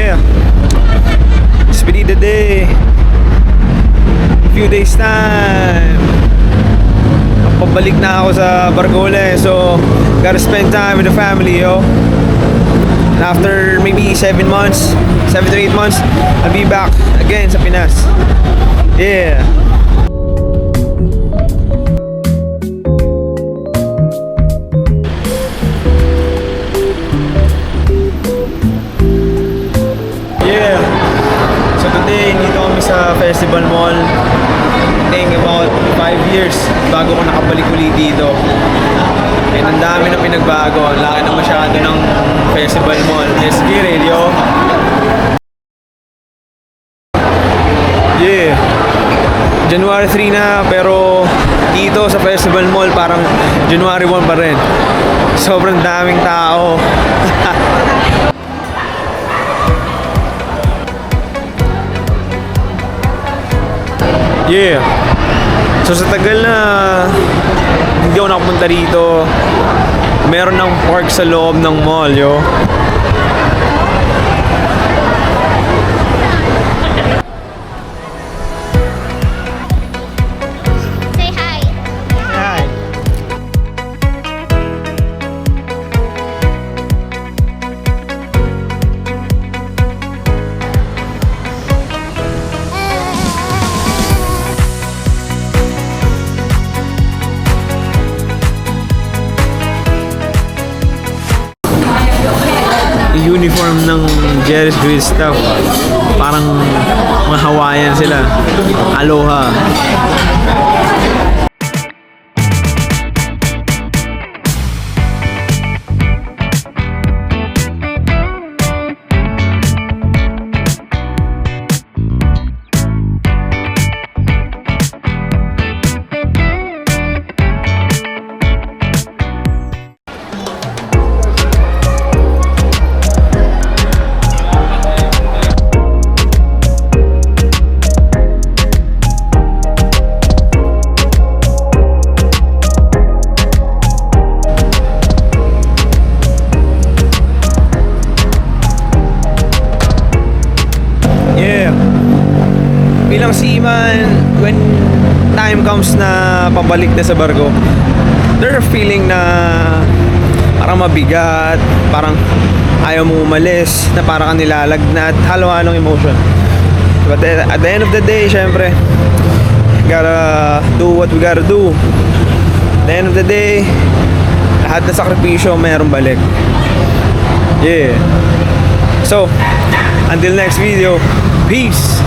Yeah. Speedy the day. Few days time. Pabalik na ako sa Bargoles. So, gotta spend time with the family, yo. And after maybe 7 months, 7 to 8 months, I'll be back again sa Pinas. Yeah. Yeah. So today, dito kami sa Festival Mall. I think about 5 years bago ko nakabalik ulit dito. And ang dami na pinagbago. Ang laki na masyado ng Festival Mall. Let's get it, yo. Yeah. January 3 na, pero dito sa Festival Mall parang January 1 pa rin. Sobrang daming tao. Yeah. So sa tagal na hindi ako nakapunta dito, meron ng park sa loob ng mall, yo. Say hi. Hi. Uniform ng Jerry's Grill staff, parang mga Hawaiian sila. Aloha. Bilang seaman, when time comes na pabalik na sa barko, there's a feeling na parang mabigat, parang ayaw mo umalis, na parang ka nilalagnat, halo-halong emotion. But at the end of the day, syempre, gotta do what we gotta do. At the end of the day, lahat na sakripisyo mayroong balik. Yeah. So, until next video, peace!